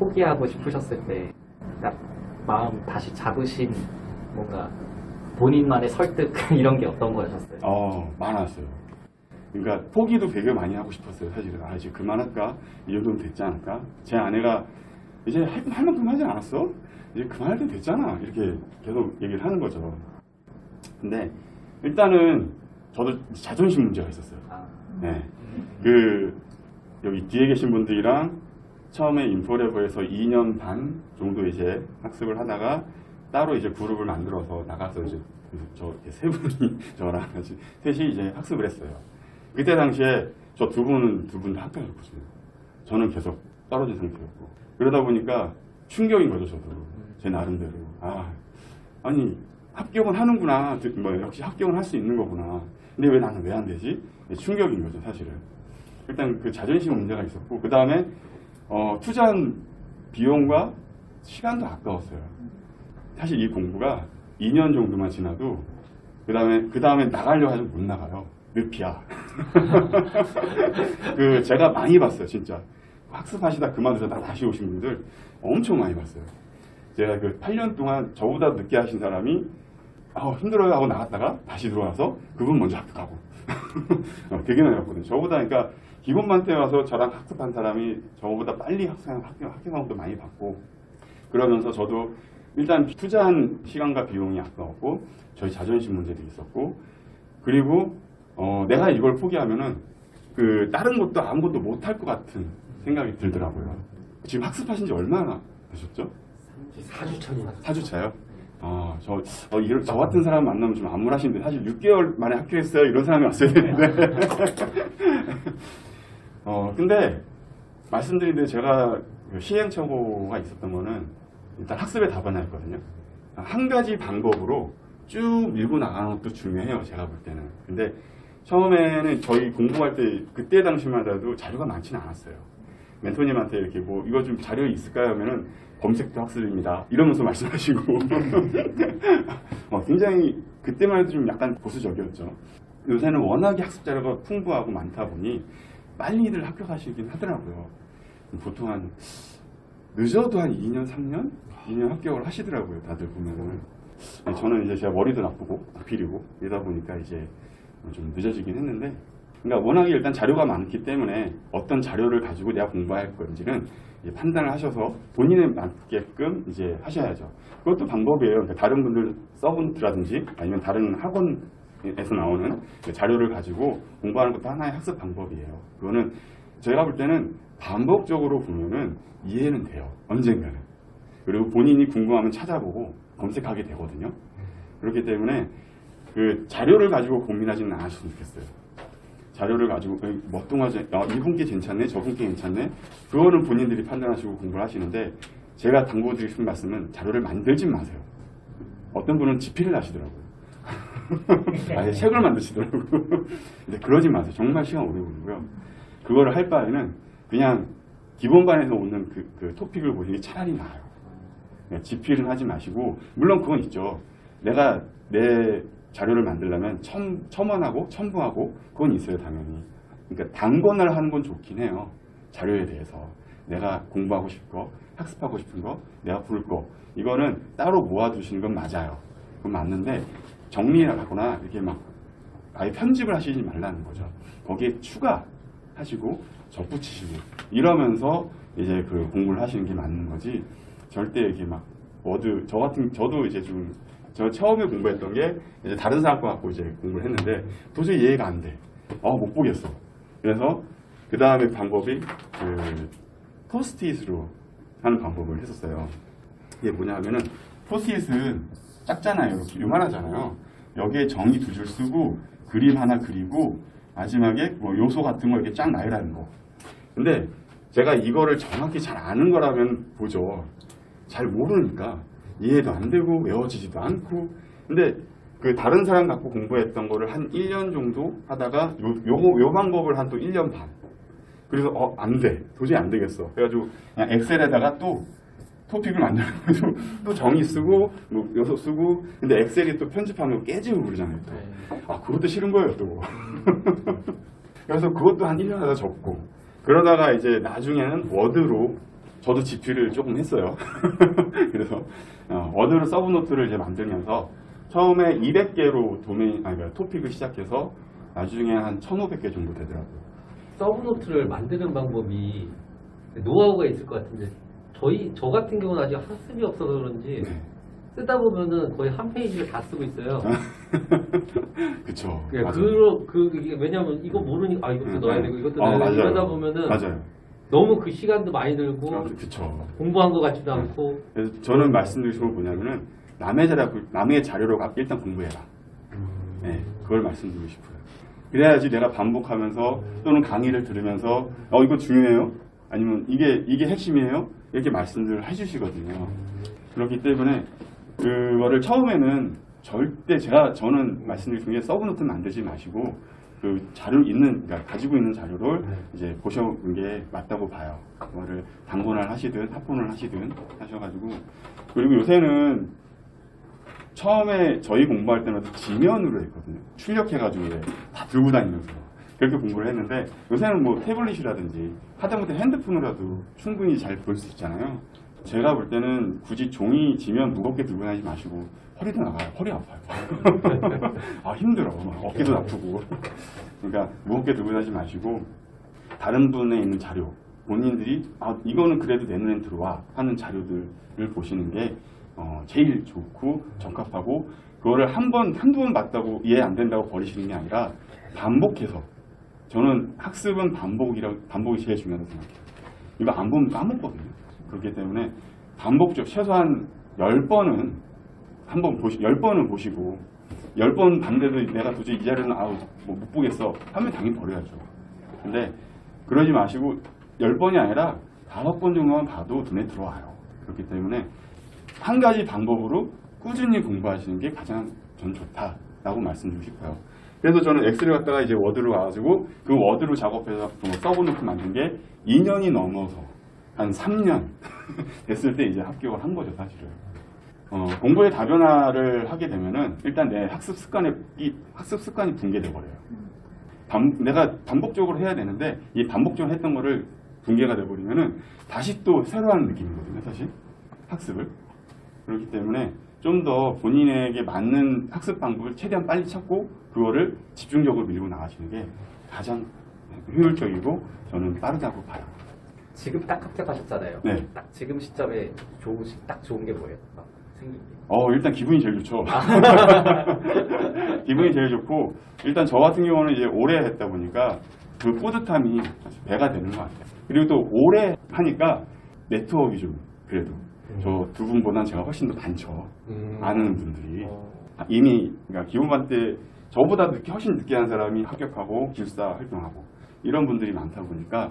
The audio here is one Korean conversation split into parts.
포기하고 싶으셨을 때 딱 마음 다시 잡으신 뭔가 본인만의 설득 이런 게 어떤 거였어요? 많았어요. 그러니까 포기도 되게 많이 하고 싶었어요. 사실은 이제 그만할까? 이 정도면 됐지 않을까? 제 아내가 이제 할 만큼 하지 않았어? 이제 그만할 때 됐잖아. 이렇게 계속 얘기를 하는 거죠. 근데 일단은 저도 자존심 문제가 있었어요. 네. 여기 뒤에 계신 분들이랑 처음에 인포레버에서 2년 반 정도 이제 학습을 하다가 따로 이제 그룹을 만들어서 나가서 이제 저 세 분이 저랑 같이 셋이 이제 학습을 했어요. 그때 당시에 저 두 분 다 합격했거든요. 저는 계속 떨어진 상태였고. 그러다 보니까 충격인 거죠, 저도. 제 나름대로. 아니, 합격은 하는구나. 역시 합격은 할 수 있는 거구나. 근데 왜 나는 왜 안 되지? 충격인 거죠, 사실은. 일단 그 자존심 문제가 있었고, 그 다음에, 투자한 비용과 시간도 아까웠어요. 사실 이 공부가 2년 정도만 지나도, 그 다음에 나가려고 하면 못 나가요. 늪이야. 제가 많이 봤어요, 진짜. 학습하시다 그만두셔서 다시 오신 분들 엄청 많이 봤어요. 제가 8년 동안 저보다 늦게 하신 사람이 힘들어요 하고 나갔다가 다시 들어와서 그분 먼저 합격하고 되게 많이 봤거든요. 저보다 그러니까 기본만 때 와서 저랑 학습한 사람이 저보다 빨리 합격한 것도 많이 봤고, 그러면서 저도 일단 투자한 시간과 비용이 아까웠고 저희 자존심 문제도 있었고, 그리고 내가 이걸 포기하면은 다른 것도 아무것도 못할 것 같은 생각이 들더라고요. 지금 학습하신 지 얼마나 되셨죠? 4주 차입니다. 4주 차요? 저 같은 사람 만나면 좀 암울하신데, 사실 6개월 만에 합격했어요. 이런 사람이 왔어야 되는데. 근데, 말씀드린 대로 제가 시행착오가 있었던 거는, 일단 학습에 답은 했거든요. 한 가지 방법으로 쭉 밀고 나가는 것도 중요해요. 제가 볼 때는. 근데, 처음에는 저희 공부할 때, 그때 당시만 해도 자료가 많지는 않았어요. 멘토님한테 이렇게 이거 좀 자료 있을까요? 하면은, 검색도 학습입니다. 이러면서 말씀하시고. 굉장히, 그때만 해도 좀 약간 보수적이었죠. 요새는 워낙에 학습 자료가 풍부하고 많다 보니, 빨리들 합격하시긴 하더라고요. 보통 늦어도 한 2년, 3년? 2년 합격을 하시더라고요. 다들 보면은. 저는 이제 제가 머리도 나쁘고, 비리고, 이러다 보니까 이제 좀 늦어지긴 했는데, 그러니까 워낙에 일단 자료가 많기 때문에 어떤 자료를 가지고 내가 공부할 건지는 판단을 하셔서 본인에 맞게끔 이제 하셔야죠. 그것도 방법이에요. 그러니까 다른 분들 서브라든지 아니면 다른 학원에서 나오는 자료를 가지고 공부하는 것도 하나의 학습 방법이에요. 그거는 제가 볼 때는 반복적으로 보면은 이해는 돼요. 언젠가는. 그리고 본인이 궁금하면 찾아보고 검색하게 되거든요. 그렇기 때문에 자료를 가지고 고민하지는 않으셨으면 좋겠어요. 자료를 가지고 멋뚱하지, 이분 게 괜찮네, 저분 게 괜찮네. 그거는 본인들이 판단하시고 공부를 하시는데, 제가 당부드리고 싶은 말씀은 자료를 만들지 마세요. 어떤 분은 집필을 하시더라고요. 아예 책을 만드시더라고요. 근데 그러지 마세요. 정말 시간 오래 걸리고요. 그거를 할 바에는 그냥 기본반에서 오는 그 토픽을 보시는 게 차라리 나아요. 집필은 하지 마시고, 물론 그건 있죠. 내가 내 자료를 만들려면 첨언하고 첨부하고 그건 있어요, 당연히. 그러니까 단권을 하는 건 좋긴 해요. 자료에 대해서. 내가 공부하고 싶은 거, 학습하고 싶은 거, 내가 볼 거. 이거는 따로 모아두시는 건 맞아요. 그건 맞는데 정리하거나 이렇게 아예 편집을 하시지 말라는 거죠. 거기에 추가하시고 덧붙이시고 이러면서 이제 공부를 하시는 게 맞는 거지. 절대 이렇게 저도 이제 저 처음에 공부했던 게 이제 다른 사람 거 갖고 이제 공부를 했는데 도저히 이해가 안 돼. 못 보겠어. 그래서 그 다음에 방법이 포스트잇으로 하는 방법을 했었어요. 이게 뭐냐 하면은 포스트잇은 작잖아요. 이렇게 요만하잖아요. 여기에 정의 2줄 쓰고 그림 하나 그리고 마지막에 요소 같은 거 이렇게 쫙 나열하는 거. 근데 제가 이거를 정확히 잘 아는 거라면 보죠. 잘 모르니까 이해도 안 되고 외워지지도 않고. 근데 다른 사람 갖고 공부했던 거를 한 1년 정도 하다가 요 방법을 한 또 1년 반. 그래서 안 돼. 도저히 안 되겠어. 그래가지고 그냥 엑셀에다가 또 토픽을 만들어가지고 또 정의 쓰고 요소 쓰고. 근데 엑셀이 또 편집하면 깨지고 그러잖아요. 또. 그것도 싫은 거예요 또. 그래서 그것도 한 1년 하다 접고. 그러다가 이제 나중에는 워드로 저도 집필을 조금 했어요. 그래서 워드로 서브노트를 이제 만들면서 처음에 200개로 그러니까 토픽을 시작해서 나중에 한 1,500개 정도 되더라고요. 서브노트를 만드는 방법이 노하우가 있을 것 같은데 저 같은 경우는 아직 학습이 없어서 그런지 네. 쓰다 보면은 거의 한 페이지를 다 쓰고 있어요. 그쵸. 예, 맞아요. 이게 왜냐면 이거 모르니까 이것도 넣어야 되고 이것도 맞아요. 넣어야 되고 이러다 보면은 맞아요. 너무 그 시간도 많이 들고 그쵸. 공부한 것 같지도 않고. 그래서 저는 말씀드리고 싶은 건 뭐냐면은 남의 자료로 일단 공부해라. 네, 그걸 말씀드리고 싶어요. 그래야지 내가 반복하면서 또는 강의를 들으면서 이거 중요해요? 아니면 이게 핵심이에요? 이렇게 말씀들을 해주시거든요. 그렇기 때문에 그거를 처음에는 절대 저는 말씀드리고 싶은 게 서브노트 만들지 마시고 그 그러니까 가지고 있는 자료를 이제 보셔본 게 맞다고 봐요. 그거를 단권을 하시든 합본을 하시든 하셔가지고 그리고 요새는 처음에 저희 공부할 때마다 지면으로 했거든요. 출력해가지고 다 들고 다니면서 그렇게 공부를 했는데 요새는 뭐 태블릿이라든지 하다못해 핸드폰으로라도 충분히 잘 볼 수 있잖아요. 제가 볼 때는 굳이 종이 지면 무겁게 들고 다니지 마시고 허리도 나가요. 허리 아파요. 힘들어. 막 어깨도 아프고. 그러니까 무겁게 들고 다니지 마시고 다른 분에 있는 자료 본인들이 이거는 그래도 내 눈엔 들어와 하는 자료들을 보시는 게 제일 좋고 적합하고 그거를 한두 번 봤다고 이해 안 된다고 버리시는 게 아니라 반복해서 저는 학습은 반복이 제일 중요하다고 생각해요. 이거 안 보면 까먹거든요. 그렇기 때문에 반복적 최소한 10번은 10번은 보시고 10번 봤는데도 내가 도저히 이 자료는 못 보겠어 하면 당연히 버려야죠. 근데 그러지 마시고 10번이 아니라 5번 정도만 봐도 눈에 들어와요. 그렇기 때문에 한 가지 방법으로 꾸준히 공부하시는 게 가장 전 좋다라고 말씀드리고 싶어요. 그래서 저는 엑셀을 갖다가 이제 워드로 와가지고 그 워드로 작업해서 서브노트 만든 게 2년이 넘어서 한 3년 됐을 때 이제 합격을 한 거죠, 사실은. 공부의 다변화를 하게 되면은 일단 내 학습 습관이 붕괴돼 버려요. 내가 반복적으로 해야 되는데 이 반복적으로 했던 거를 붕괴가 돼 버리면은 다시 또 새로 하는 느낌이거든요, 사실 학습을. 그렇기 때문에 좀 더 본인에게 맞는 학습 방법을 최대한 빨리 찾고 그거를 집중적으로 밀고 나가시는 게 가장 효율적이고 저는 빠르다고 봐요. 지금 딱 합격하셨잖아요. 네. 딱 지금 시점에 딱 좋은 게 뭐예요? 막 생긴 게. 일단 기분이 제일 좋죠. 기분이 제일 좋고 일단 저 같은 경우는 이제 오래 했다 보니까 그 뿌듯함이 배가 되는 것 같아요. 그리고 또 오래 하니까 네트워크가 좀 그래도 저 두 분보다는 제가 훨씬 더 많죠. 아는 분들이 이미 그러니까 기본반 때 저보다 훨씬 늦게 한 사람이 합격하고 기숙사 활동하고 이런 분들이 많다 보니까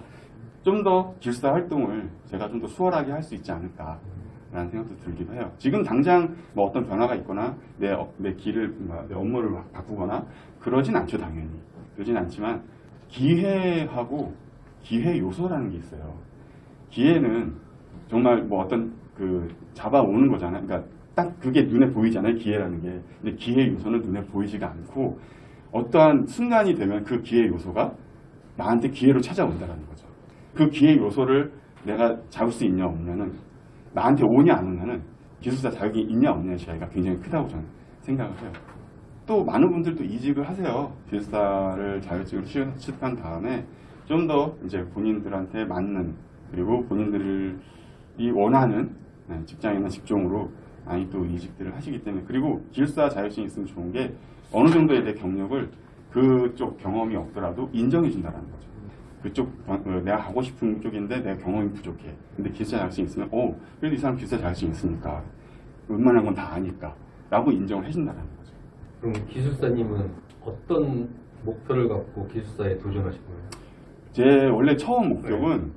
좀 더 기숙사 활동을 제가 좀 더 수월하게 할 수 있지 않을까라는 생각도 들기도 해요. 지금 당장 뭐 어떤 변화가 있거나 내 업무를 바꾸거나 그러진 않죠, 당연히. 그러진 않지만 기회하고 기회 요소라는 게 있어요. 기회는 정말 뭐 어떤 잡아오는 거잖아요. 그러니까 딱 그게 눈에 보이잖아요, 기회라는 게. 근데 기회 요소는 눈에 보이지가 않고 어떠한 순간이 되면 그 기회 요소가 나한테 기회로 찾아온다는 거죠. 그 기회 요소를 내가 잡을 수 있냐 없냐는 나한테 오냐 안 오냐는 기숙사 자격이 있냐 없냐의 차이가 굉장히 크다고 저는 생각을 해요. 또 많은 분들도 이직을 하세요. 기숙사를 자격증을 취득한 다음에 좀 더 이제 본인들한테 맞는 그리고 본인들이 원하는 직장이나 직종으로 많이 또 이직들을 하시기 때문에 그리고 기숙사 자격증이 있으면 좋은 게 어느 정도의 내 경력을 그쪽 경험이 없더라도 인정해 준다는 거죠. 그쪽 내가 하고 싶은 쪽인데 내가 경험이 부족해. 근데 기숙사 자격증이 있으면 그래도 이 사람 기숙사 자격증이 있으니까 웬만한 건 다 아니까 라고 인정을 해준다는 거죠. 그럼 기숙사님은 어떤 목표를 갖고 기숙사에 도전하신 거예요? 제 원래 처음 목적은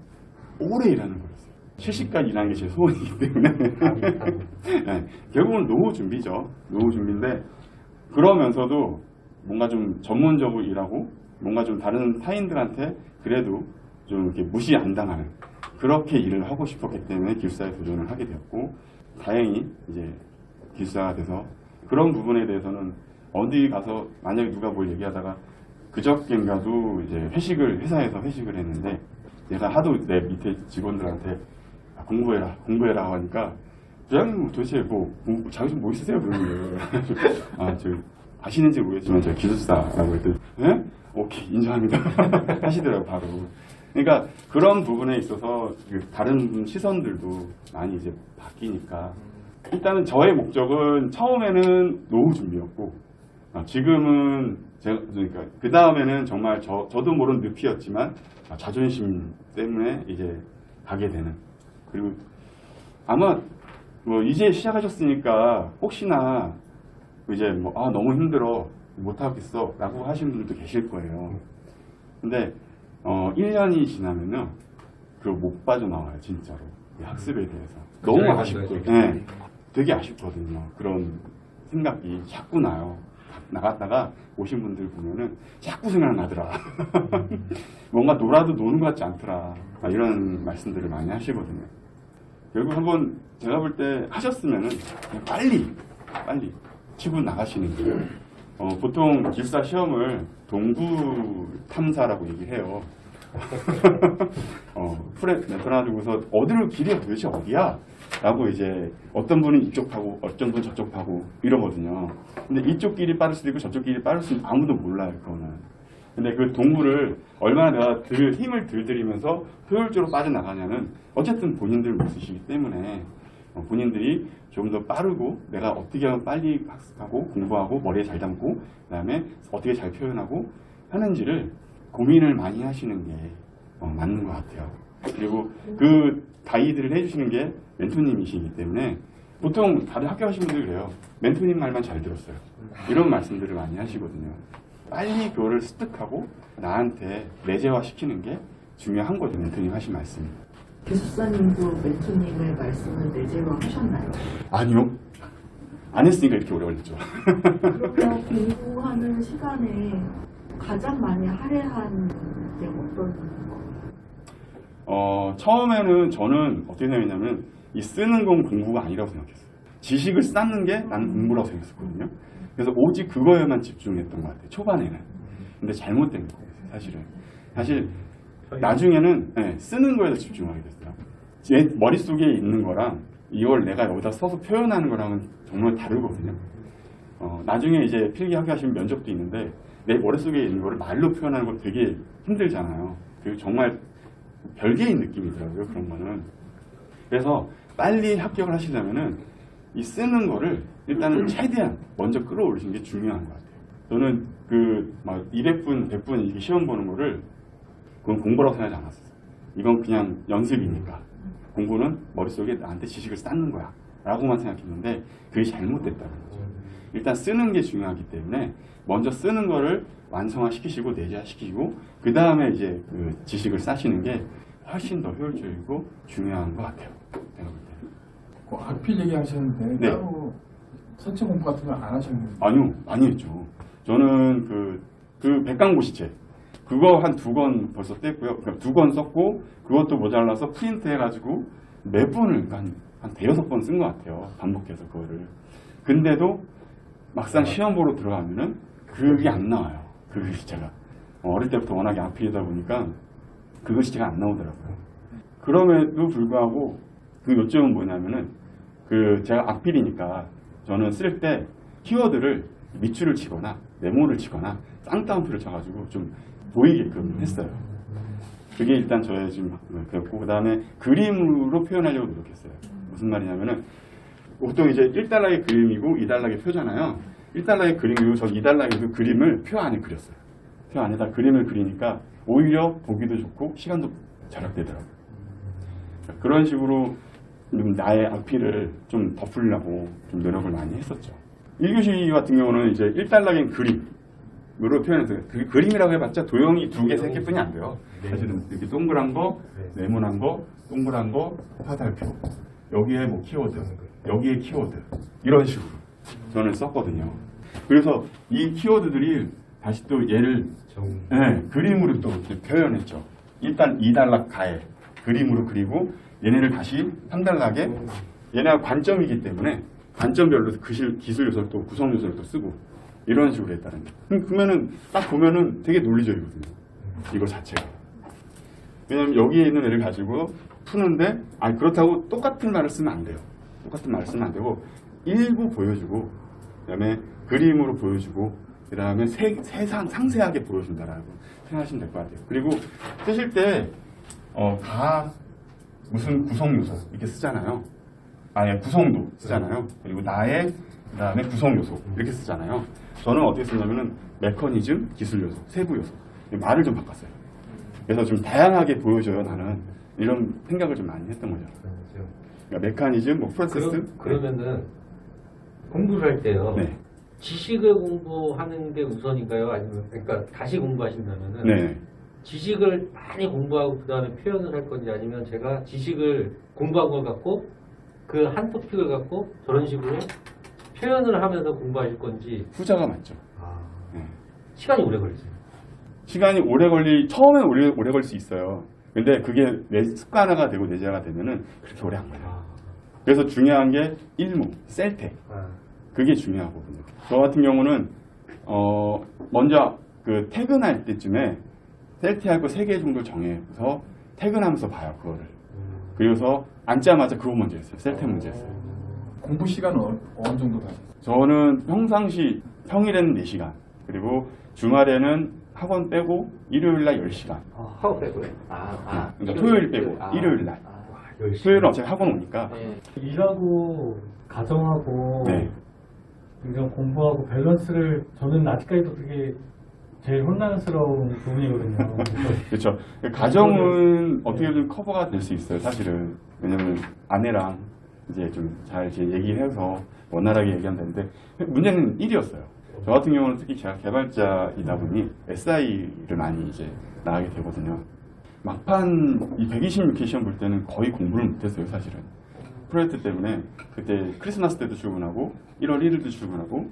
오래 일하는 거였어요. 70까지 일하는 게 제 소원이기 때문에 네, 결국은 노후 준비죠. 노후 준비인데 그러면서도 뭔가 좀 전문적으로 일하고 뭔가 좀 다른 타인들한테 그래도 좀 이렇게 무시 안 당하는 그렇게 일을 하고 싶었기 때문에 기숙사에 도전을 하게 되었고 다행히 이제 기숙사가 돼서 그런 부분에 대해서는 어디 가서 만약에 누가 뭘 얘기하다가 그저께인가도 이제 회사에서 회식을 했는데 내가 하도 내 밑에 직원들한테 공부해라 하니까 부장님 도대체 자격증 뭐 있으세요? 그러는 거예요. 저 아시는지 모르겠지만 제가 기술사라고 했더니 예? 오케이 인정합니다. 하시더라고 바로. 그러니까 그런 부분에 있어서 다른 시선들도 많이 이제 바뀌니까 일단은 저의 목적은 처음에는 노후 준비였고 지금은 제가 그러니까 그 다음에는 정말 저도 모르는 늪이었지만 자존심 때문에 이제 가게 되는 그리고 아마 뭐 이제 시작하셨으니까 혹시나 이제 뭐 너무 힘들어 못하겠어 라고 하시는 분들도 계실 거예요. 근데 1년이 지나면은 못 빠져나와요 진짜로 이 학습에 대해서 너무 아쉽고 되게 아쉽거든요. 그런 생각이 자꾸 나요. 나갔다가 오신 분들 보면은 자꾸 생각나더라. 뭔가 놀아도 노는 것 같지 않더라. 이런 말씀들을 많이 하시거든요. 결국 한번 제가 볼 때 하셨으면은 그냥 빨리 치고 나가시는 게 보통 기술사 시험을 동부 탐사라고 얘기해요. 풀에 내려놔두고서 어디로 길이 도대체 어디야? 라고 이제 어떤 분은 이쪽 파고 어떤 분은 저쪽 파고 이러거든요. 근데 이쪽 길이 빠를 수도 있고 저쪽 길이 빠를 수도 있고 아무도 몰라요 그거는. 근데 그 동부를 얼마나 내가 힘을 들이면서 효율적으로 빠져나가냐는 어쨌든 본인들 모습이기 때문에 본인들이 좀 더 빠르고 내가 어떻게 하면 빨리 학습하고 공부하고 머리에 잘 담고 그 다음에 어떻게 잘 표현하고 하는지를 고민을 많이 하시는 게 맞는 것 같아요. 그리고 그 가이드를 해주시는 게 멘토님이시기 때문에 보통 다들 학교 하시는 분들이 그래요. 멘토님 말만 잘 들었어요. 이런 말씀들을 많이 하시거든요. 빨리 그거를 습득하고 나한테 내재화시키는 게 중요한 거죠. 멘토님 하신 말씀이. 기술사님도 멘토님의 말씀을 내재로 하셨나요? 아니요. 안 했으니까 이렇게 오래 걸렸죠. 그러면 공부하는 시간에 가장 많이 할애한 게 어떤 거예요? 처음에는 저는 어떻게 생각했냐면 이 쓰는 건 공부가 아니라고 생각했어요. 지식을 쌓는 게 나는 공부라고 생각했었거든요. 그래서 오직 그거에만 집중했던 것 같아요. 초반에는. 근데 잘못된 거예요. 사실 나중에는 쓰는 거에서 집중하게 됐어요. 제 머릿속에 있는 거랑 이걸 내가 여기다 써서 표현하는 거랑은 정말 다르거든요. 나중에 이제 필기학교 하시면 면접도 있는데 내 머릿속에 있는 거를 말로 표현하는 거 되게 힘들잖아요. 그리고 정말 별개인 느낌이더라고요. 그런 거는. 그래서 빨리 합격을 하시려면은 이 쓰는 거를 일단은 최대한 먼저 끌어올리시는 게 중요한 것 같아요. 저는 막 200분, 100분 이렇게 시험 보는 거를 그건 공부라고 생각하지 않았어요. 이건 그냥 연습이니까. 공부는 머릿속에 나한테 지식을 쌓는 거야. 라고만 생각했는데 그게 잘못됐다는 거죠. 일단 쓰는 게 중요하기 때문에 먼저 쓰는 거를 완성화시키시고 내재화시키고 그 다음에 이제 그 지식을 쌓으시는 게 훨씬 더 효율적이고 중요한 것 같아요. 제가 볼 때는. 그 악필 얘기하셨는데 네. 따로 선체 공부 같은 걸 안 하셨는데 아니요, 많이 했죠. 저는 그 백강고시책 그거 한 2권 벌써 뗐고요. 그러니까 2권 썼고 그것도 모자라서 프린트 해가지고 몇 번을 한 대여섯 번 쓴 것 같아요. 반복해서 그거를. 근데도 막상 시험 보러 들어가면은 그게 안 나와요. 그 글씨체가. 어릴 때부터 워낙에 악필이다 보니까 그 글씨체가 안 나오더라고요. 그럼에도 불구하고 그 요점은 뭐냐면은 제가 악필이니까 저는 쓸 때 키워드를 밑줄을 치거나 네모를 치거나 쌍따옴표를 쳐가지고 좀 보이게끔 했어요. 그게 일단 저의 지금 그랬고 그 다음에 그림으로 표현하려고 노력했어요. 무슨 말이냐면은 보통 이제 1달러의 그림이고 2달러의 표잖아요. 1달러의 그림이고 저 2달러의 그림을 표 안에 그렸어요. 표 안에다 그림을 그리니까 오히려 보기도 좋고 시간도 절약되더라고요. 그런 식으로 좀 나의 악필을 좀 덮으려고 좀 노력을 많이 했었죠. 1교시 같은 경우는 이제 1달러의 그림으로 표현했어요. 그 그림이라고 해봤자 도형이 2개, 3개 뿐이 안 돼요. 사실은 이렇게 동그란 거, 네모난 거, 동그란 거, 화살표. 여기에 뭐 키워드, 여기에 키워드. 이런 식으로 저는 썼거든요. 그래서 이 키워드들이 다시 또 얘를 그림으로 또 이렇게 표현했죠. 일단 2달러 가에 그림으로 그리고 얘네를 다시 3달러에 얘네가 관점이기 때문에 관점별로 기술 요소를 또 구성 요소를 또 쓰고 이런 식으로 했다는 거예요. 그러면은 딱 보면은 되게 논리적이거든요. 이거 자체가. 왜냐면 여기에 있는 애를 가지고 푸는데 아니 그렇다고 똑같은 말을 쓰면 안 돼요. 똑같은 말을 쓰면 안 되고 일부 보여주고 그다음에 그림으로 보여주고 그다음에 세상 상세하게 보여준다라고 생각하시면 될 것 같아요. 그리고 쓰실 때 가 무슨 구성 요소 이렇게 쓰잖아요. 아니 구성도 쓰잖아요. 그리고 나의 그다음에 구성 요소 이렇게 쓰잖아요. 저는 어떻게 쓰냐면은 메커니즘, 기술 요소, 세부 요소 말을 좀 바꿨어요. 그래서 좀 다양하게 보여줘요 나는 이런 생각을 좀 많이 했던 거죠. 그러니까 메커니즘, 뭐 프로세스. 그러면은 공부를 할 때요. 네. 지식을 공부하는 게 우선인가요? 아니면 그러니까 다시 공부하신다면은 네. 지식을 많이 공부하고 그 다음에 표현을 할 건지 아니면 제가 지식을 공부한 걸 갖고 그 한 토픽을 갖고 저런 식으로 표현을 하면서 공부하실 건지 후자가 맞죠. 네. 시간이 오래 걸리죠. 시간이 처음에 오래 걸릴 수 있어요. 근데 그게 내 습관화가 되고 내재화가 되면은 그렇게 오래 안 걸려요. 그래서 중요한 게 일무, 셀태. 그게 중요하거든요. 저 같은 경우는 먼저 그 퇴근할 때쯤에 셀태할 거 3개 정도 정해서 퇴근하면서 봐요 그거를. 그래서 앉자마자 그거 먼저 했어요. 셀태 문제 했어요. 공부 시간은 어느 정도 다셨어요? 저는 평상시 평일에는 4시간 그리고 주말에는 학원 빼고 일요일날 10시간. 하고 빼고요? 그러니까 토요일 빼고 일요일날. 토요일은 어차피 학원 오니까. 네. 일하고 가정하고 네. 이런 공부하고 밸런스를 저는 아직까지도 그게 제일 혼란스러운 부분이거든요. 그렇죠. 가정은 어떻게든 커버가 될 수 있어요, 사실은. 왜냐면 아내랑 이제 좀 잘 얘기해서 원활하게 얘기하면 되는데 문제는 일이었어요. 저 같은 경우는 특히 제가 개발자이다 보니 SI를 많이 이제 나가게 되거든요. 막판 이 126회 시험 볼 때는 거의 공부를 못했어요, 사실은. 프로젝트 때문에 그때 크리스마스 때도 출근하고 1월 1일도 출근하고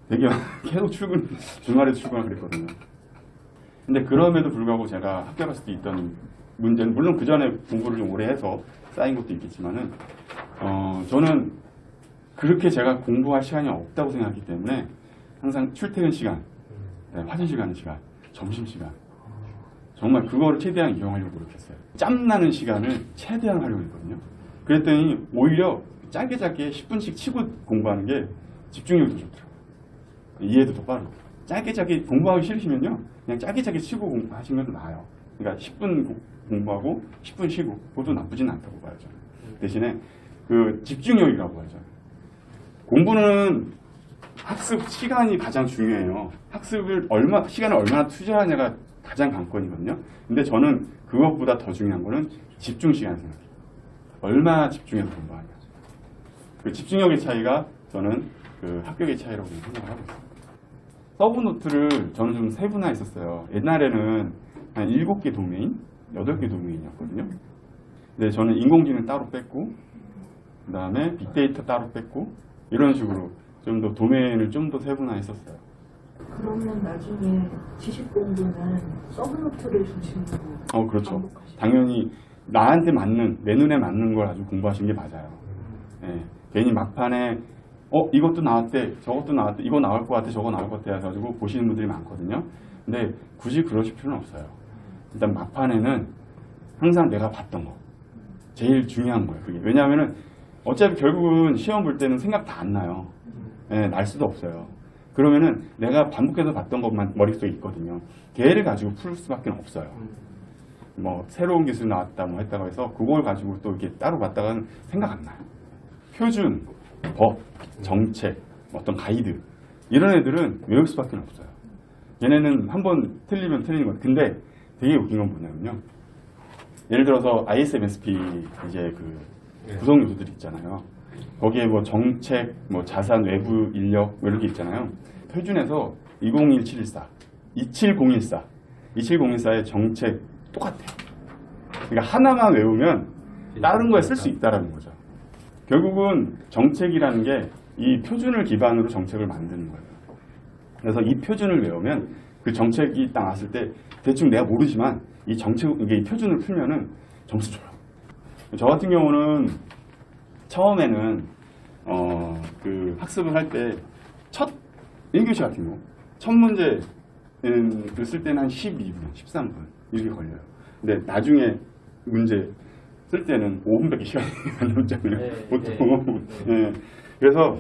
되게 계속 주말에도 출근하고 그랬거든요. 근데 그럼에도 불구하고 제가 학교 갔을 때 있던 문제는 물론 그 전에 공부를 좀 오래 해서 쌓인 것도 있겠지만은 저는 그렇게 제가 공부할 시간이 없다고 생각하기 때문에 항상 출퇴근 시간, 화장실 가는 시간, 점심 시간 정말 그거를 최대한 이용하려고 노력했어요. 짬나는 시간을 최대한 하려고 했거든요. 그랬더니 오히려 짧게 10분씩 치고 공부하는 게 집중력이 더 좋더라고요. 이해도 더 빠르고. 짧게 공부하기 싫으시면요. 그냥 짧게 치고 공부하시면 나아요. 그러니까 10분 공부하고 10분 쉬고 그것도 나쁘진 않다고 봐요. 저는. 대신에 그 집중력이라고 하죠. 공부는 학습 시간이 가장 중요해요. 시간을 얼마나 투자하냐가 가장 관건이거든요. 근데 저는 그것보다 더 중요한 거는 집중 시간을 생각해요. 얼마나 집중해서 공부하냐. 그 집중력의 차이가 저는 그 합격의 차이라고 생각을 하고 있습니다. 서브노트를 저는 좀 세분화했었어요. 옛날에는 한 7개 도메인, 8개 도메인이었거든요. 근데 저는 인공지능 따로 뺐고, 그 다음에 빅데이터 따로 뺐고, 이런 식으로 좀 더 도메인을 좀 더 세분화했었어요. 그러면 나중에 지식 공부는 서브노트를 중심으로 그렇죠. 반복하시죠? 당연히 나한테 맞는, 내 눈에 맞는 걸 아주 공부하시는 게 맞아요. 예, 괜히 막판에 이것도 나왔대, 저것도 나왔대, 이거 나올 것 같아, 저거 나올 것 같아 해가지고 보시는 분들이 많거든요. 근데 굳이 그러실 필요는 없어요. 일단 막판에는 항상 내가 봤던 거 제일 중요한 거예요. 그게. 왜냐하면은 어차피 결국은 시험 볼 때는 생각 다 안 나요. 예, 날 수도 없어요. 그러면은 내가 반복해서 봤던 것만 머릿속에 있거든요. 걔를 가지고 풀 수밖에 없어요. 뭐 새로운 기술 나왔다 뭐 했다고 해서 그걸 가지고 또 이렇게 따로 봤다가는 생각 안 나요. 표준, 법, 정책, 어떤 가이드 이런 애들은 외울 수밖에 없어요. 얘네는 한번 틀리면 틀리는 거예요. 근데 되게 웃긴 건 뭐냐면요. 예를 들어서 ISMSP 이제 그 구성 요소들이 있잖아요. 거기에 뭐 정책, 뭐 자산, 외부 인력 뭐 이렇게 있잖아요. 표준에서 201714, 27014의 정책 똑같아요. 그러니까 하나만 외우면 다른 거에 쓸 수 있다라는 거죠. 결국은 정책이라는 게 이 표준을 기반으로 정책을 만드는 거예요. 그래서 이 표준을 외우면 그 정책이 딱 나왔을 때 대충 내가 모르지만 이 정책, 이게 표준을 풀면은 점수 줘요. 저 같은 경우는 처음에는 그 학습을 할 때 첫 1교시 같은 경우 첫 문제 쓸 때는 한 12분, 13분 이렇게 걸려요. 근데 나중에 문제 쓸 때는 5분밖에 시간이 안 남잖아요. 네, 보통. 예. 그래서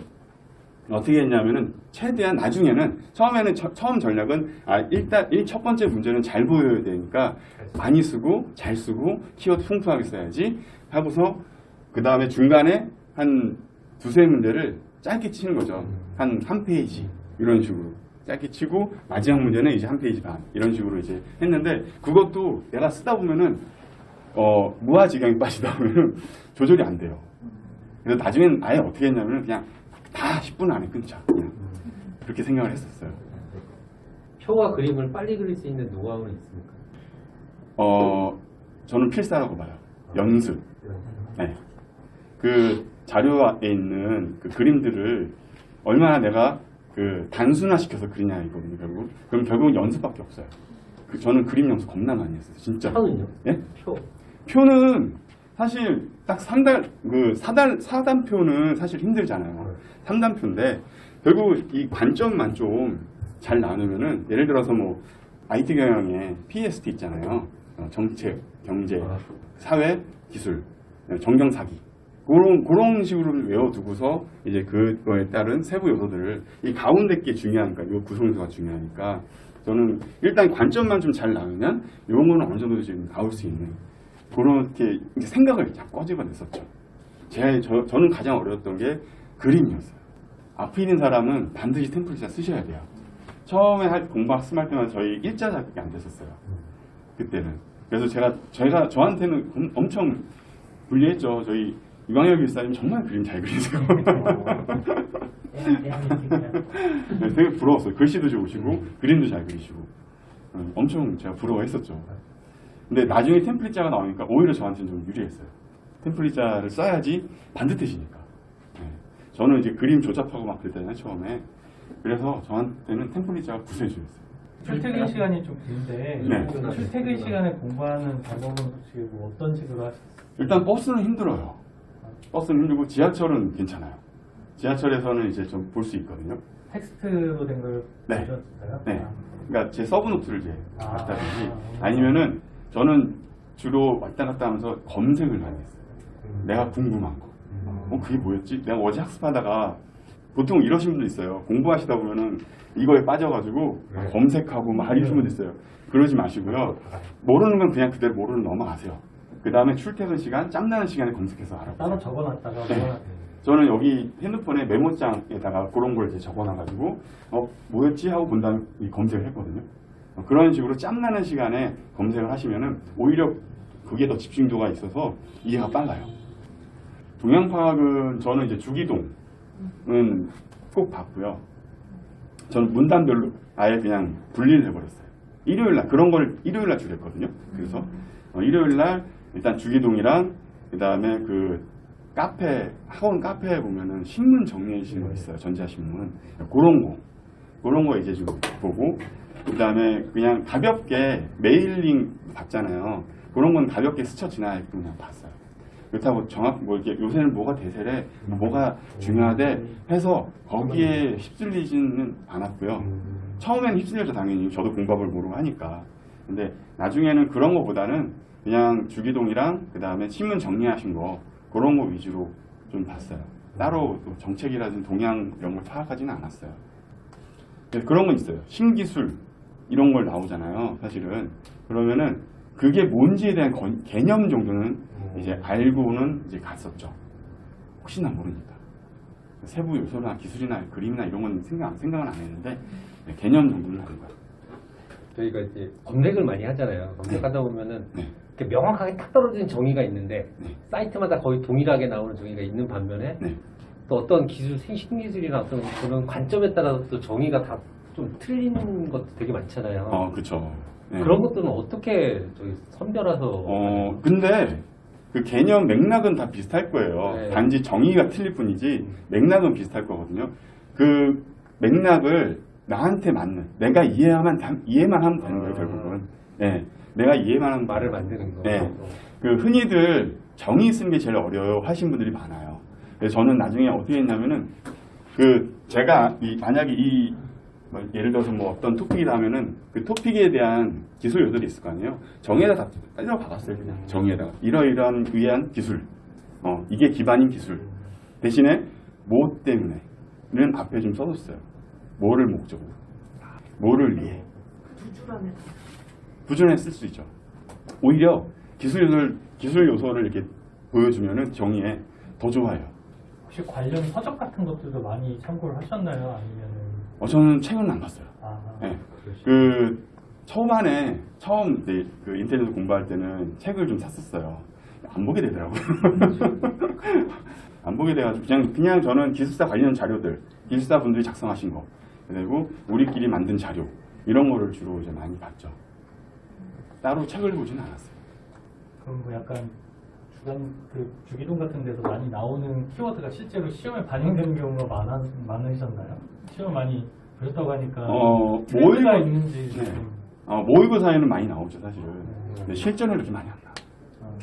어떻게 했냐면은 최대한 나중에는 처음 전략은 일단 첫 번째 문제는 잘 보여야 되니까 많이 쓰고 잘 쓰고 키워드 풍부하게 써야지 하고서 그 다음에 중간에 한 두세 문제를 짧게 치는 거죠. 한 페이지 이런 식으로 짧게 치고 마지막 문제는 이제 한 페이지 반 이런 식으로 이제 했는데 그것도 내가 쓰다 보면은 무아지경에 빠지다 보면은 조절이 안 돼요. 그래서 나중에는 아예 어떻게 했냐면은 그냥 다 10분 안에 끊자. 그냥 그렇게 생각을 했었어요. 표와 그림을 빨리 그릴 수 있는 노하우는 있습니까? 저는 필사라고 봐요. 연습. 네. 그 자료에 있는 그 그림들을 얼마나 내가 그 단순화시켜서 그리냐 이거거든요. 결국. 그럼 결국은 연습밖에 없어요. 저는 그림 연습 겁나 많이 했어요. 진짜. 표는요? 예? 표. 표는 사실 딱 4단표는 사실 힘들잖아요. 3단표인데 결국 이 관점만 좀 잘 나누면은 예를 들어서 뭐 IT 경영에 PST 있잖아요. 정책, 경제, 사회, 기술, 정경사기 그런 식으로 외워두고서 이제 그거에 따른 세부 요소들을 이 가운데 게 중요하니까 이 구성도가 중요하니까 저는 일단 관점만 좀 잘 나누면 용어는 어느 정도 지금 나올 수 있는 그렇게 이제 생각을 자꾸 꺼집어냈었죠. 저는 가장 어려웠던 게 그림이었어요. 앞에 있는 사람은 반드시 템플릿을 쓰셔야 돼요. 처음에 공부 학습할 때만 저희 일자 자극이 안 됐었어요. 그때는. 그래서 저한테는 엄청 불리했죠. 저희 이광혁 일사님 정말 그림 잘 그리세요. 되게 부러웠어요. 글씨도 좋으시고 그림도 잘 그리시고 엄청 제가 부러워했었죠. 근데 나중에 템플릿자가 나오니까 오히려 저한테는 좀 유리했어요. 템플릿자를 써야지 반듯해지니까. 네. 저는 이제 그림 조잡하고 막 그랬잖아요, 처음에. 그래서 저한테는 템플릿자가 구세주였어요. 출퇴근 시간이 좀 긴데 네. 출퇴근 시간에 공부하는 방법은 혹시 뭐 어떤 식으로 하셨어요? 일단 버스는 힘들어요. 버스는 힘들고 지하철은 괜찮아요. 지하철에서는 이제 좀 볼 수 있거든요. 텍스트로 된 걸 네. 보셨어요? 네. 그러니까 제 서브노트를 이제 갖다든지 아. 아니면은 저는 주로 왔다 갔다 하면서 검색을 많이 했어요. 내가 궁금한 거. 그게 뭐였지? 내가 어제 학습하다가 보통 이러신 분도 있어요. 공부하시다 보면은 이거에 빠져가지고 막 검색하고 막 이러신 분도 있어요. 그러지 마시고요. 모르는 건 그냥 그대로 모르는 넘어가세요. 그 다음에 출퇴근 시간, 짬나는 시간에 검색해서 알아보세요. 따로 적어놨다가 네. 모아놨어요. 저는 여기 핸드폰에 메모장에다가 그런 걸 이제 적어놔가지고 뭐였지 하고 본 다음에 검색을 했거든요. 그런 식으로 짬나는 시간에 검색을 하시면은 오히려 그게 더 집중도가 있어서 이해가 빨라요. 동양 파악은 저는 이제 주기동은 꼭 봤고요. 저는 문단별로 아예 그냥 분리를 해버렸어요. 일요일날 그런 걸 일요일날 주로 했거든요. 그래서 일요일날 일단 주기동이랑 그 다음에 그 학원 카페에 보면은 신문 정리해 주시는 거 있어요. 전자신문. 그런 거 이제 좀 보고 그 다음에 그냥 가볍게 메일링 받잖아요. 그런 건 가볍게 스쳐 지나가게 그냥 봤어요. 그렇다고 이렇게 요새는 뭐가 대세래, 뭐가 중요하대 해서 거기에 휩쓸리지는 않았고요. 처음에는 휩쓸렸죠, 당연히. 저도 공부법을 모르고 하니까. 근데 나중에는 그런 거보다는 그냥 주기동이랑 그 다음에 신문 정리하신 거 그런 거 위주로 좀 봤어요. 따로 정책이라든지 동향 이런 걸 파악하지는 않았어요. 그런 건 있어요. 신기술 이런 걸 나오잖아요. 사실은 그러면은 그게 뭔지에 대한 개념 정도는 이제 알고는 이제 갔었죠. 혹시나 모르니까 세부 요소나 기술이나 그림이나 이런 건 생각은 안 했는데 개념 정도는 아는 거예요. 저희가 이제 검색을 많이 하잖아요. 검색하다 보면은 네. 이렇게 명확하게 딱 떨어지는 정의가 있는데 네. 사이트마다 거의 동일하게 나오는 정의가 있는 반면에 네. 또 어떤 기술, 신기술이나 어떤 그런 관점에 따라서 또 정의가 다 좀 틀리는 것도 되게 많잖아요. 그렇죠. 네. 그런 것들은 어떻게 저희 선별해서 근데 그 개념 맥락은 다 비슷할 거예요. 네. 단지 정의가 틀릴 뿐이지 맥락은 비슷할 거거든요. 그 맥락을 나한테 맞는 내가 이해만 하면 되는 거예요. 결국은. 네. 내가 이해만 하면 말을 만드는 거. 네. 그 흔히들 정의 쓰는 게 제일 어려워 하신 분들이 많아요. 그래서 저는 나중에 어떻게 했냐면은 제가 만약에 뭐 예를 들어서 뭐 어떤 토픽이다 하면은 그 토픽에 대한 기술 요소들이 있을 거 아니에요. 정의에다 다 따져 박았어요. 그냥 정의에다가 이러이러한 의한 기술, 이게 기반인 기술 대신에 뭐 때문에는 앞에 좀 써줬어요. 뭐를 목적으로, 뭐를 위해. 두 줄하면 부전에 쓸 수 있죠. 오히려 기술 요소를 이렇게 보여주면은 정의에 더 좋아요. 혹시 관련 서적 같은 것들도 많이 참고를 하셨나요? 아니면은 저는 책은 안 봤어요. 네. 처음 이제 그 인터넷 공부할 때는 책을 좀 샀었어요. 안 보게 되더라고요. 안 보게 돼가지고 그냥 저는 기술사 관련 자료들, 기술사 분들이 작성하신 거, 그리고 우리끼리 만든 자료 이런 거를 주로 이제 많이 봤죠. 따로 책을 보지는 않았어요. 그럼 뭐 약간 주기동 같은 데서 많이 나오는 키워드가 실제로 시험에 반영되는 경우가 많으셨나요? 시험 많이 보셨다고 하니까 트렌드가 있는지 네. 좀. 모의고사에는 많이 나오죠, 사실은. 근데 실전은 그렇게 많이 안 나와요.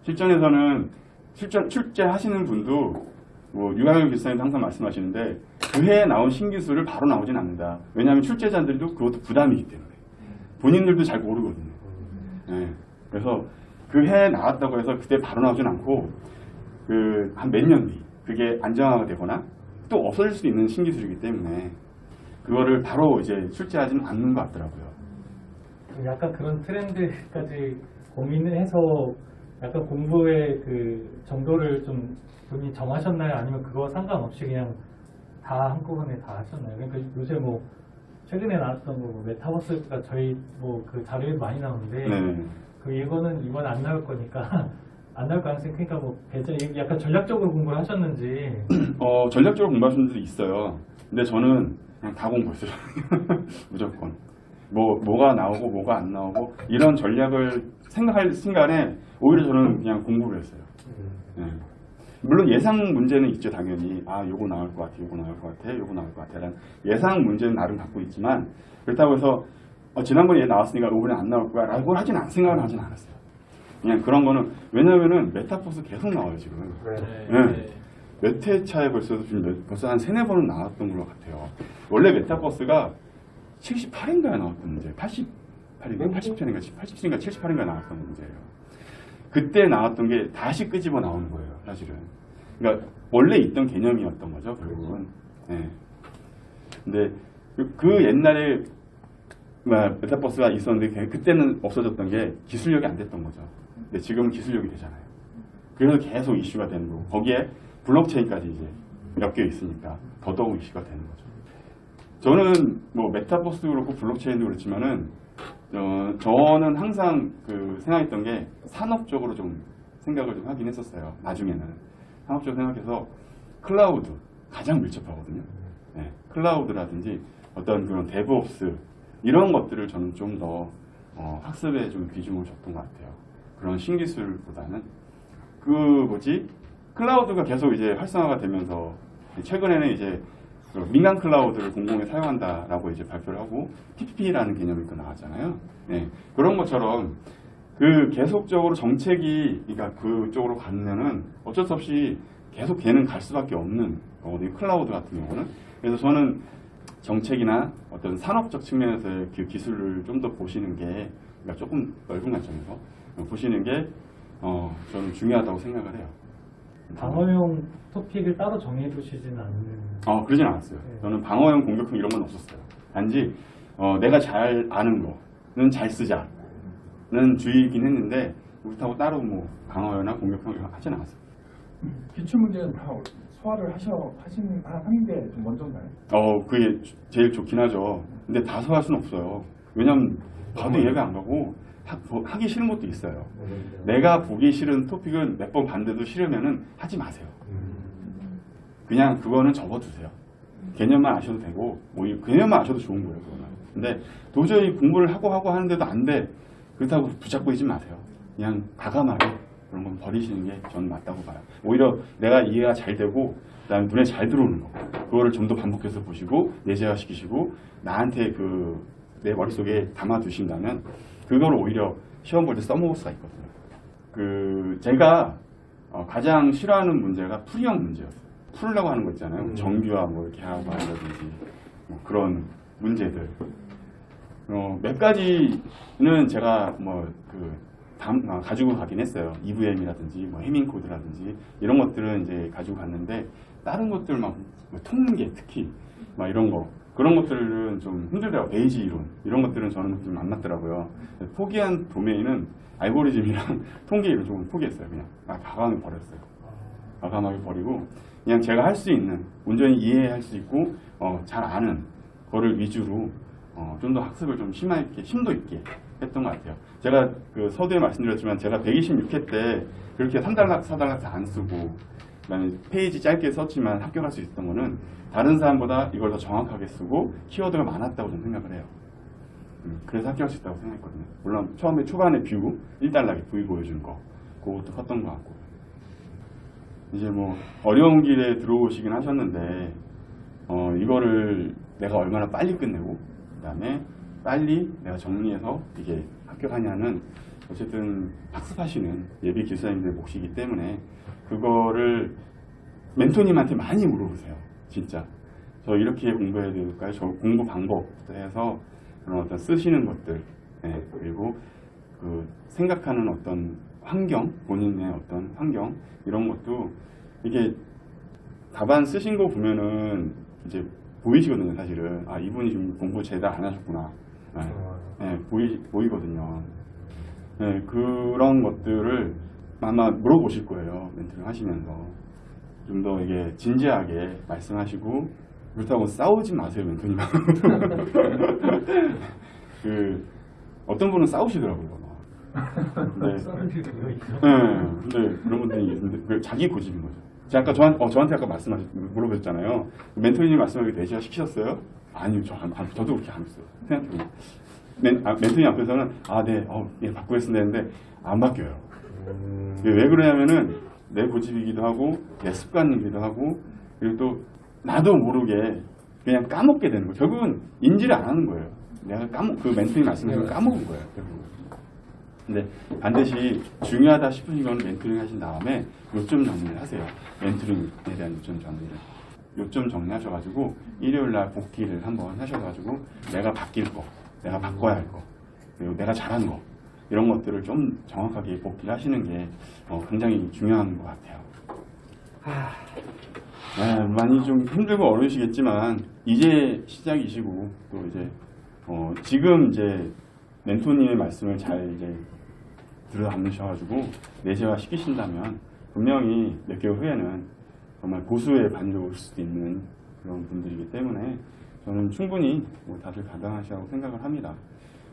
실전에서는 출제하시는 분도 뭐 유강현 기사님도 항상 말씀하시는데 그 해에 나온 신기술을 바로 나오진 않는다. 왜냐하면 출제자들도 그것도 부담이기 때문에 본인들도 잘 모르거든요. 네. 그래서 그 해에 나왔다고 해서 그때 바로 나오진 않고 한 몇 년 뒤 그게 안정화가 되거나 또 없어질 수 있는 신기술이기 때문에 그거를 바로 이제 출제하지는 않는 것 같더라고요. 약간 그런 트렌드까지 고민을 해서 약간 공부의 그 정도를 좀 본인이 정하셨나요? 아니면 그거와 상관없이 그냥 다 한꺼번에 다 하셨나요? 그러니까 요새 뭐 최근에 나왔던 뭐 메타버스가 저희 뭐 그 자료에 많이 나오는데 네. 그 이거는 이번 안 나올 거니까 안 나올 가능성이 그러니까 뭐 약간 전략적으로 공부를 하셨는지. 전략적으로 공부하시는 분들도 있어요. 근데 저는 그냥 다 공부했어요. 무조건. 뭐가 나오고 뭐가 안 나오고 이런 전략을 생각할 순간에 오히려 저는 그냥 공부를 했어요. 네. 물론 예상 문제는 있죠, 당연히. 요거 나올 것 같아, 요거 나올 것 같아, 요거 나올 것 같아 라는 예상 문제는 나름 갖고 있지만 그렇다고 해서 지난번에 얘 나왔으니까 이번에 안 나올 거야 라고 생각을 하진 않았어요. 그냥 그런 거는 왜냐면은 메타버스 계속 나와요, 지금. 네. 몇 회차에 벌써 한 3-4번은 나왔던 걸로 같아요. 원래 메타버스가 78인가에 나왔던 문제, 88인가 87인가 78인가 나왔던 문제예요. 그때 나왔던 게 다시 끄집어 나오는 거예요, 사실은. 그러니까 원래 있던 개념이었던 거죠, 결국은. 네. 근데 그 옛날에 메타버스가 있었는데 그때는 없어졌던 게 기술력이 안 됐던 거죠. 근데 지금은 기술력이 되잖아요. 그래서 계속 이슈가 되는 거고 거기에 블록체인까지 이제 엮여 있으니까 더더욱 이슈가 되는 거죠. 저는 뭐 메타버스도 그렇고 블록체인도 그렇지만은 저는 항상 생각했던 게 산업적으로 좀 생각을 좀 하긴 했었어요. 나중에는 산업적으로 생각해서 클라우드 가장 밀접하거든요. 네, 클라우드라든지 어떤 그런 데브옵스 이런 것들을 저는 좀 더 학습에 좀 비중을 줬던 것 같아요. 그런 신기술보다는 클라우드가 계속 이제 활성화가 되면서 최근에는 이제 민간 클라우드를 공공에 사용한다라고 이제 발표를 하고 TPP라는 개념이 또 나왔잖아요. 네, 그런 것처럼 계속적으로 정책이 그러니까 그쪽으로 가면은 어쩔 수 없이 계속 걔는 갈 수밖에 없는 거거든요. 클라우드 같은 경우는. 그래서 저는 정책이나 어떤 산업적 측면에서의 그 기술을 좀 더 보시는 게 그러니까 조금 넓은 관점에서 보시는 게 저는 중요하다고 생각을 해요. 방어용 토픽을 따로 정해 두시지는 않는. 그러진 않았어요. 저는 방어용, 공격형 이런 건 없었어요. 단지 내가 잘 아는 거는 잘 쓰자는 주의이긴 했는데 그렇다고 따로 뭐 방어나 공격형 이런 거 하진 않았어요. 기출문제는 다 소화를 하는 게 좀 먼저인가요? 그게 제일 좋긴 하죠. 근데 다 소화할 수는 없어요. 왜냐면 봐도 이해가 안 가고 하기 싫은 것도 있어요. 내가 보기 싫은 토픽은 몇 번 봤는데도 싫으면은 하지 마세요. 그냥 그거는 접어두세요. 개념만 아셔도 되고 개념만 아셔도 좋은 거예요. 그거는. 근데 도저히 공부를 하고 하는데도 안 돼. 그렇다고 붙잡고 있지 마세요. 그냥 과감하게 그런 건 버리시는 게 저는 맞다고 봐요. 오히려 내가 이해가 잘 되고 그다음에 눈에 잘 들어오는 거 그거를 좀 더 반복해서 보시고 내재화시키시고 나한테 내 머릿속에 담아두신다면 그걸 오히려 시험 볼 때 써먹을 수가 있거든요. 제가 가장 싫어하는 문제가 풀이형 문제였어요. 풀으려고 하는 거 있잖아요. 정규화 뭐 이렇게 하고 한다든지 뭐 그런 문제들. 몇 가지는 제가 가지고 가긴 했어요. EVM이라든지 뭐 해밍 코드라든지 이런 것들은 이제 가지고 갔는데 다른 것들 뭐 통계 특히 막 이런 거 그런 것들은 좀 힘들더라고요. 베이지 이론 이런 것들은 저는 좀 안 맞더라고요. 포기한 도메인은 알고리즘이랑 통계 이론 조금 포기했어요. 그냥 과감하게 버렸어요. 과감하게 버리고 그냥 제가 할 수 있는 온전히 이해할 수 있고 잘 아는 거를 위주로 좀 더 학습을 좀 심도 있게 했던 것 같아요. 제가 그 서두에 말씀드렸지만 제가 126회 때 그렇게 3달락, 4달락 다 안 쓰고 그다음에 페이지 짧게 썼지만 합격할 수 있었던 거는 다른 사람보다 이걸 더 정확하게 쓰고 키워드가 많았다고 저는 생각을 해요. 그래서 합격할 수 있다고 생각했거든요. 물론 처음에 초반에 뷰 1달락에 V 보여주는 거 그것도 컸던 것 같고 이제 뭐 어려운 길에 들어오시긴 하셨는데 이거를 내가 얼마나 빨리 끝내고 그 다음에 빨리 내가 정리해서 이게 합격하냐는 어쨌든 학습하시는 예비 기술사님들의 몫이기 때문에 그거를 멘토님한테 많이 물어보세요. 진짜 저 이렇게 공부해야 될까요? 저 공부 방법부터 해서 그런 어떤 쓰시는 것들 그리고 그 생각하는 어떤 환경 본인의 어떤 환경 이런 것도 이게 답안 쓰신 거 보면은 이제 보이시거든요. 사실은 이분이 지금 공부 제대로 안 하셨구나. 보이거든요. 그런 것들을 아마 물어보실 거예요. 멘토링 하시면서 좀 더 이게 진지하게 말씀하시고 그렇다고 싸우지 마세요, 멘토님하고. 어떤 분은 싸우시더라고요. 싸우실 수가 있죠. 근데 그런 분들이 있는데 자기 고집인 거죠. 제가 아까 저한테 아까 물어보셨잖아요. 멘토님 말씀하기 내시가 시키셨어요? 아니요, 저도 그렇게 안 했어요. 생각해보면 멘토님 앞에서는 예, 바꾸겠습니다 했는데 안 바뀌어요. 왜 그러냐면은 내 고집이기도 하고 내 습관이기도 하고 그리고 또 나도 모르게 그냥 까먹게 되는 거예요. 결국은 인지를 안 하는 거예요. 내가 그 멘토님 말씀을 까먹은 거예요. 결국은. 근데 반드시 중요하다 싶으신 건 멘토링 하신 다음에 요점 정리를 하세요. 멘토링에 대한 요점 정리를. 요점 정리하셔가지고 일요일날 복귀를 한번 하셔가지고 내가 바뀔 거, 내가 바꿔야 할 거, 그리고 내가 잘한 거 이런 것들을 좀 정확하게 복귀를 하시는 게 굉장히 중요한 것 같아요. 많이 좀 힘들고 어려우시겠지만 이제 시작이시고 또 이제 지금 이제 멘토님의 말씀을 잘 이제 들어담으셔가지고 내재화 시키신다면 분명히 몇 개월 후에는 정말 고수의 반이 올 수도 있는 그런 분들이기 때문에 저는 충분히 다들 가능하시라고 생각을 합니다.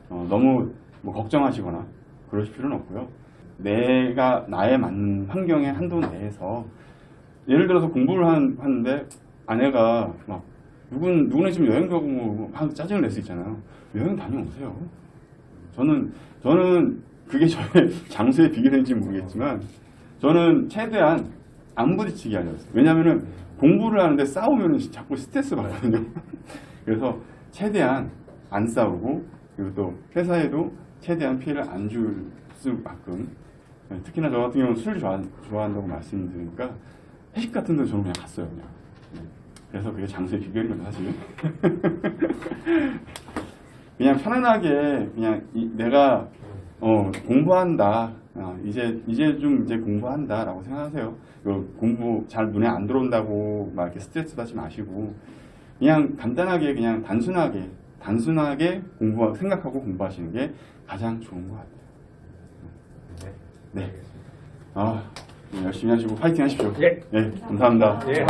너무 걱정하시거나 그러실 필요는 없고요. 내가 나에 맞는 환경의 한도 내에서 예를 들어서 공부를 하는데 아내가 막 누구는 지금 여행 가고 짜증을 낼 수 있잖아요. 여행 다녀오세요. 저는 그게 저의 장수의 비결인지 모르겠지만 저는 최대한 안 부딪히게 하려고 했어요. 왜냐하면 공부를 하는데 싸우면 자꾸 스트레스 받거든요. 그래서 최대한 안 싸우고 그리고 또 회사에도 최대한 피해를 안 줄 수만큼 특히나 저 같은 경우는 술 좋아한다고 말씀드리니까 회식 같은 데 저는 그냥 갔어요. 그냥. 그래서 그게 장수의 비결이거든요. 사실. 그냥 편안하게 그냥 내가 공부한다. 이제 공부한다라고 생각하세요. 공부 잘 눈에 안 들어온다고 막 이렇게 스트레스 받지 마시고 그냥 간단하게 그냥 단순하게 생각하고 공부하시는 게 가장 좋은 것 같아요. 네. 열심히 하시고 파이팅 하십시오. 예. 네, 감사합니다. 예.